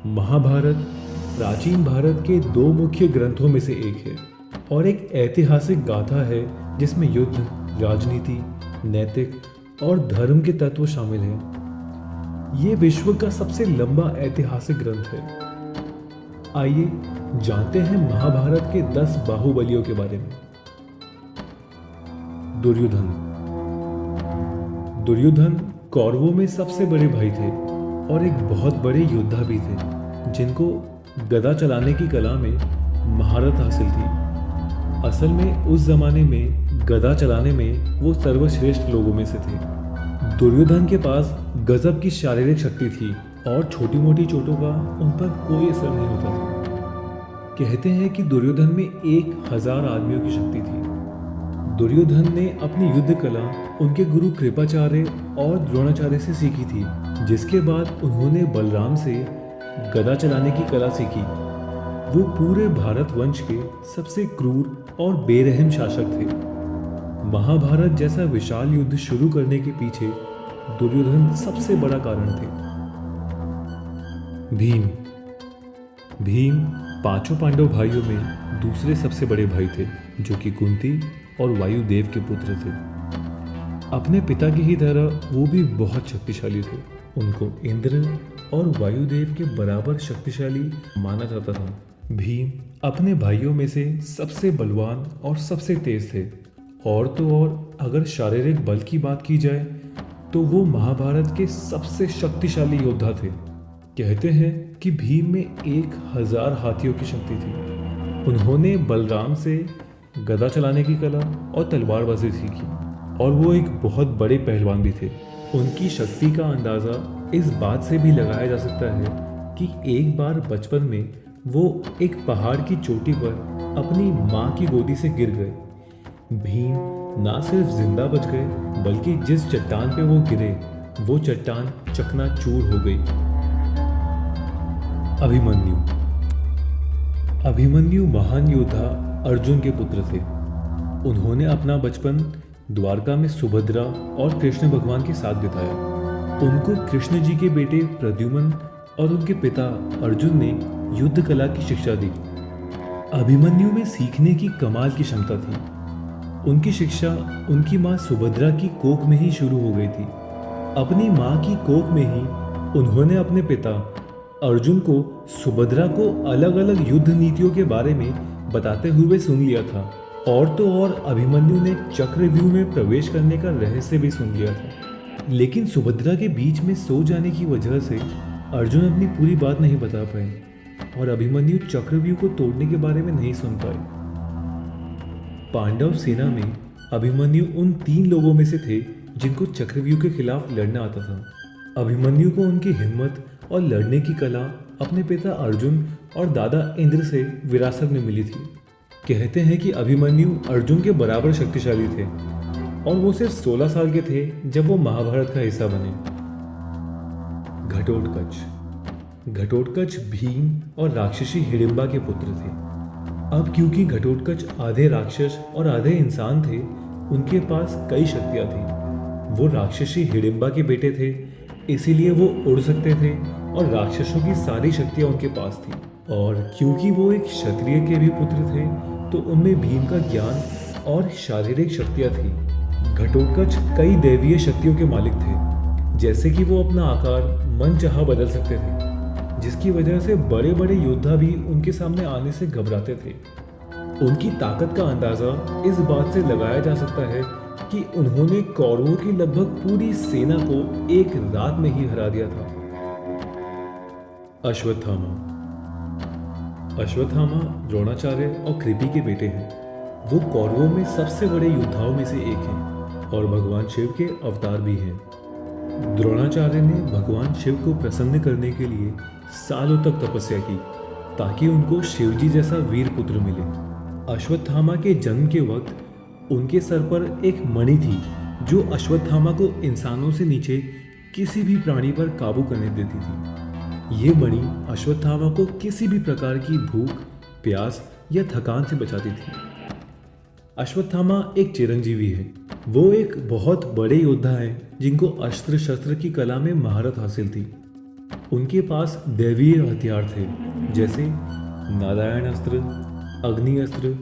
महाभारत प्राचीन भारत के दो मुख्य ग्रंथों में से एक है और एक ऐतिहासिक गाथा है जिसमें युद्ध, राजनीति, नैतिक और धर्म के तत्व शामिल हैं। ये विश्व का सबसे लंबा ऐतिहासिक ग्रंथ है। आइए जानते हैं महाभारत के 10 बाहुबलियों के बारे में। दुर्योधन। दुर्योधन कौरवों में सबसे बड़े भाई थे और एक बहुत बड़े योद्धा भी थे जिनको गदा चलाने की कला में महारत हासिल थी। असल में उस जमाने में गदा चलाने में वो सर्वश्रेष्ठ लोगों में से थे। दुर्योधन के पास गजब की शारीरिक शक्ति थी और छोटी मोटी चोटों का उन पर कोई असर नहीं होता था। कहते हैं कि दुर्योधन में 1000 आदमियों की शक्ति थी। दुर्योधन ने अपनी युद्ध कला उनके गुरु कृपाचार्य और द्रोणाचार्य से सीखी थी, जिसके बाद उन्होंने बलराम से गदा चलाने की कला सीखी। वो पूरे भारत वंश के सबसे क्रूर और बेरहम शासक थे। महाभारत जैसा विशाल युद्ध शुरू करने के पीछे दुर्योधन सबसे बड़ा कारण थे। भीम 5 पांडव भाइयों में दूसरे सबसे बड़े भाई थे, जो कि कुंती और वायुदेव के पुत्र थे। अपने पिता की ही तरह वो भी बहुत शक्तिशाली थे। उनको इंद्र और वायुदेव के बराबर शक्तिशाली माना जाता था। भीम अपने भाइयों में से सबसे बलवान और सबसे तेज थे। और तो और अगर शारीरिक बल की बात की जाए तो वो महाभारत के सबसे शक्तिशाली योद्धा थे। कहते हैं कि भीम में 1000 हाथियों की शक्ति थी। उन्होंने बलराम से गदा चलाने की कला और तलवारबाजी सीखी और वो एक बहुत बड़े पहलवान भी थे। उनकी शक्ति का अंदाज़ा इस बात से भी लगाया जा सकता है कि एक बार बचपन में वो एक पहाड़ की चोटी पर अपनी माँ की गोदी से गिर गए। भीम ना सिर्फ जिंदा बच गए, बल्कि जिस चट्टान पे वो गिरे वो चट्टान चकनाचूर हो गई। अभिमन्यु महान योद्धा अर्जुन के पुत्र थे। उन्होंने अपना बचपन द्वारका में सुभद्रा और कृष्ण भगवान के साथ बिताया। उनको कृष्ण जी के बेटे प्रद्युम्न और उनके पिता अर्जुन ने युद्ध कला की शिक्षा दी। अभिमन्यु में सीखने की कमाल की क्षमता थी। उनकी शिक्षा उनकी माँ सुभद्रा की कोख में ही शुरू हो गई थी। अपनी माँ की कोख में ही उन्होंने अपने पिता अर्जुन को सुभद्रा को अलग अलग युद्ध नीतियों के बारे में बताते हुए सुन लिया था। और तो और अभिमन्यु ने चक्रव्यूह में प्रवेश करने का रहस्य भी सुन लिया था। लेकिन सुभद्रा के बीच में सो जाने की वजह से अर्जुन अपनी पूरी बात नहीं बता पाए और अभिमन्यु चक्रव्यूह को तोड़ने के बारे में नहीं सुन पाए। पांडव सेना में अभिमन्यु उन 3 लोगों में से थे जिनको चक्रव्यूह के खिलाफ लड़ना आता था। अभिमन्यु को उनकी हिम्मत और लड़ने की कला अपने पिता अर्जुन और दादा इंद्र से विरासत में मिली थी। कहते हैं कि अभिमन्यु अर्जुन के बराबर शक्तिशाली थे और वो सिर्फ 16 साल के थे जब वो महाभारत का हिस्सा बने। घटोत्कच भीम और राक्षसी हिडिंबा के पुत्र थे। अब क्योंकि घटोत्कच आधे राक्षस और आधे इंसान थे, उनके पास कई शक्तियां थी। वो राक्षसी हिडिंबा के बेटे थे, इसीलिए वो उड़ सकते थे और राक्षसों की सारी शक्तियां उनके पास थी। और क्योंकि वो एक क्षत्रिय के भी पुत्र थे, तो उनमें भीम का ज्ञान और शारीरिक शक्तियां थी। घटोत्कच कई दैवीय शक्तियों के मालिक थे, जैसे कि वो अपना आकार मनचाहा बदल सकते थे, जिसकी वजह से बड़े बड़े योद्धा भी उनके सामने आने से घबराते थे। उनकी ताकत का अंदाजा इस बात से लगाया जा सकता है कि उन्होंने कौरवों की लगभग पूरी सेना को एक रात में ही हरा दिया था। अश्वत्थामा द्रोणाचार्य और कृपि के बेटे हैं। वो कौरवों में सबसे बड़े योद्धाओं में से एक हैं और भगवान शिव के अवतार भी हैं। द्रोणाचार्य ने भगवान शिव को प्रसन्न करने के लिए सालों तक तपस्या की ताकि उनको शिवजी जैसा वीर पुत्र मिले। अश्वत्थामा के जन्म के वक्त उनके सर पर एक मणि थी जो अश्वत्थामा को इंसानों से नीचे किसी भी प्राणी पर काबू करने देती थी। ये मणि अश्वत्थामा को किसी भी प्रकार की भूख, प्यास या थकान से बचाती थी। अश्वत्थामा एक चिरंजीवी है। वो एक बहुत बड़े योद्धा हैं जिनको अस्त्र शस्त्र की कला में महारत हासिल थी। उनके पास दैवीय हथियार थे, जैसे नारायण अस्त्र, अग्नि अस्त्र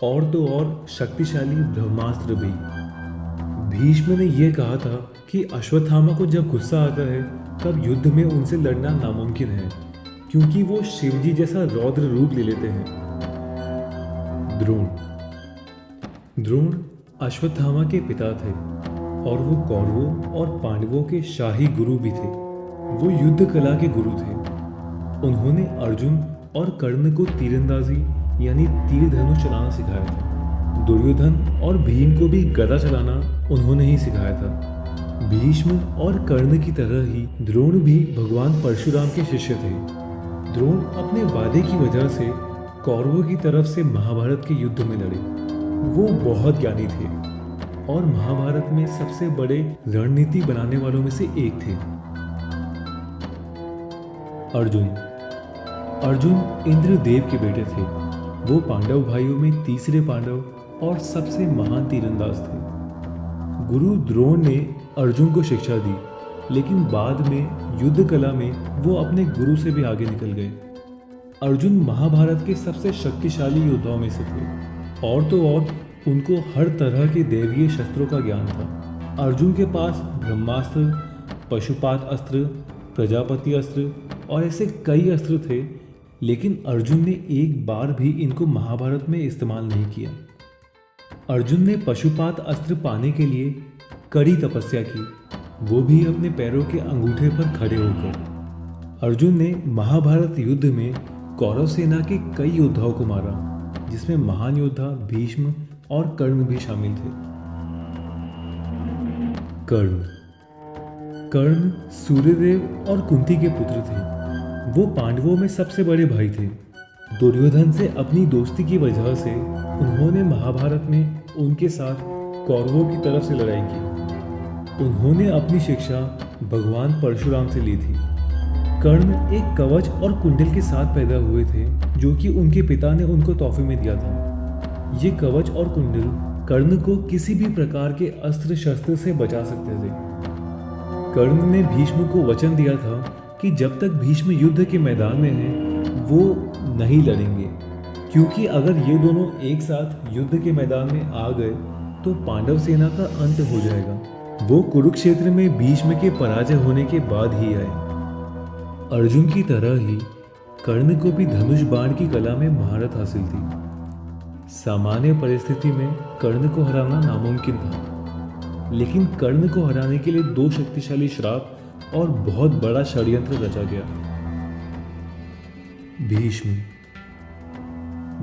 और तो और शक्तिशाली ब्रह्मास्त्र भी। भीष्म ने यह कहा था कि अश्वत्थामा को जब गुस्सा आता है तब युद्ध में उनसे लड़ना नामुमकिन है, क्योंकि वो शिवजी जैसा रौद्र रूप ले लेते हैं। द्रोण अश्वत्थामा के पिता थे और वो कौरवों और पांडवों के शाही गुरु भी थे। वो युद्ध कला के गुरु थे। उन्होंने अर्जुन और कर्ण को तीरंदाजी यानी तीर धनुष चलाना सिखाया था। दुर्योधन और भीम को भी गदा चलाना उन्होंने ही सिखाया था। भीष्म और कर्ण की तरह ही द्रोण भी भगवान परशुराम के शिष्य थे। द्रोण अपने वादे की वजह से कौरवों की तरफ से महाभारत के युद्ध में लड़े। वो बहुत ज्ञानी थे और महाभारत में सबसे बड़े रणनीति बनाने वालों में से एक थे। अर्जुन इंद्रदेव के बेटे थे। वो पांडव भाइयों में तीसरे पांडव और सबसे महान तीरंदाज थे। गुरु द्रोण ने अर्जुन को शिक्षा दी, लेकिन बाद में युद्ध कला में वो अपने गुरु से भी आगे निकल गए। अर्जुन महाभारत के सबसे शक्तिशाली योद्धाओं में से थे और तो और उनको हर तरह के दैवीय शस्त्रों का ज्ञान था। अर्जुन के पास ब्रह्मास्त्र, पशुपात अस्त्र, प्रजापति अस्त्र और ऐसे कई अस्त्र थे, लेकिन अर्जुन ने एक बार भी इनको महाभारत में इस्तेमाल नहीं किया। अर्जुन ने पशुपात अस्त्र पाने के लिए कड़ी तपस्या की, वो भी अपने पैरों के अंगूठे पर खड़े होकर। अर्जुन ने महाभारत युद्ध में कौरव सेना के कई योद्धाओं को मारा, जिसमें महान योद्धा भीष्म और कर्ण भी शामिल थे। कर्ण सूर्यदेव और कुंती के पुत्र थे। वो पांडवों में सबसे बड़े भाई थे। दुर्योधन से अपनी दोस्ती की वजह से उन्होंने महाभारत में उनके साथ कौरवों की तरफ से लड़ाई की। उन्होंने अपनी शिक्षा भगवान परशुराम से ली थी। कर्ण एक कवच और कुंडल के साथ पैदा हुए थे, जो कि उनके पिता ने उनको तोहफे में दिया था। ये कवच और कुंडल कर्ण को किसी भी प्रकार के अस्त्र शस्त्र से बचा सकते थे। कर्ण ने भीष्म को वचन दिया था कि जब तक भीष्म युद्ध के मैदान में हैं, वो नहीं लड़ेंगे, क्योंकि अगर ये दोनों एक साथ युद्ध के मैदान में आ गए तो पांडव सेना का अंत हो जाएगा। वो कुरुक्षेत्र में भीष्म के पराजय होने के बाद ही आए। अर्जुन की तरह ही कर्ण को भी धनुष बाण की कला में महारत हासिल थी। सामान्य परिस्थिति में कर्ण को हराना नामुमकिन था, लेकिन कर्ण को हराने के लिए दो शक्तिशाली श्राप और बहुत बड़ा षड्यंत्र रचा गया।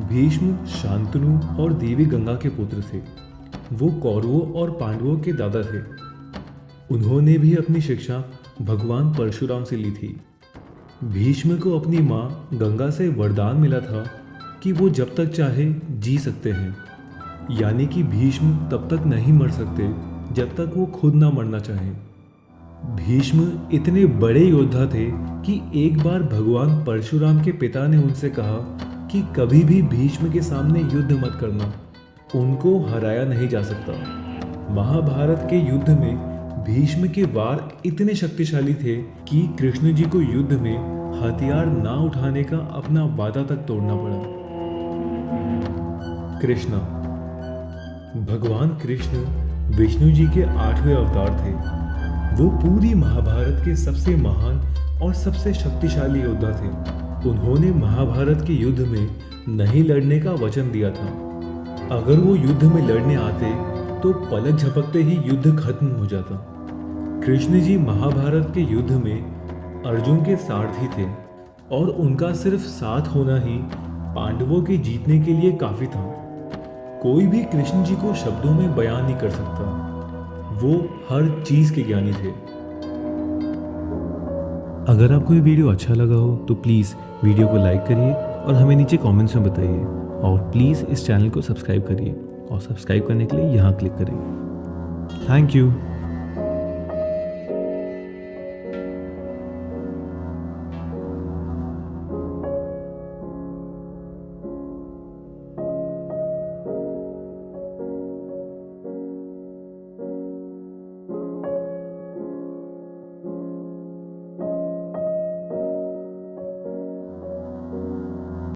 भीष्म शांतनु और देवी गंगा के पुत्र थे। वो कौरवों और पांडवों के दादा थे। उन्होंने भी अपनी शिक्षा भगवान परशुराम से ली थी। भीष्म को अपनी माँ गंगा से वरदान मिला था कि वो जब तक चाहे जी सकते हैं, यानी कि भीष्म तब तक नहीं मर सकते जब तक वो खुद ना मरना चाहें। भीष्म इतने बड़े योद्धा थे कि एक बार भगवान परशुराम के पिता ने उनसे कहा कि कभी भी भीष्म के सामने युद्ध मत करना, उनको हराया नहीं जा सकता। महाभारत के युद्ध में भीष्म के वार इतने शक्तिशाली थे कि कृष्ण जी को युद्ध में हथियार ना उठाने का अपना वादा तक तोड़ना पड़ा। भगवान कृष्ण विष्णु जी के 8वें अवतार थे। वो पूरी महाभारत के सबसे महान और सबसे शक्तिशाली योद्धा थे। उन्होंने महाभारत के युद्ध में नहीं लड़ने का वचन दिया था। अगर वो युद्ध में लड़ने आते तो पलक झपकते ही युद्ध खत्म हो जाता। कृष्ण जी महाभारत के युद्ध में अर्जुन के सारथी थे और उनका सिर्फ साथ होना ही पांडवों के जीतने के लिए काफी था। कोई भी कृष्ण जी को शब्दों में बयान नहीं कर सकता। वो हर चीज के ज्ञानी थे। अगर आपको ये वीडियो अच्छा लगा हो तो प्लीज़ वीडियो को लाइक करिए और हमें नीचे कमेंट्स में बताइए, और प्लीज़ इस चैनल को सब्सक्राइब करिए और सब्सक्राइब करने के लिए यहाँ क्लिक करिए। Thank you.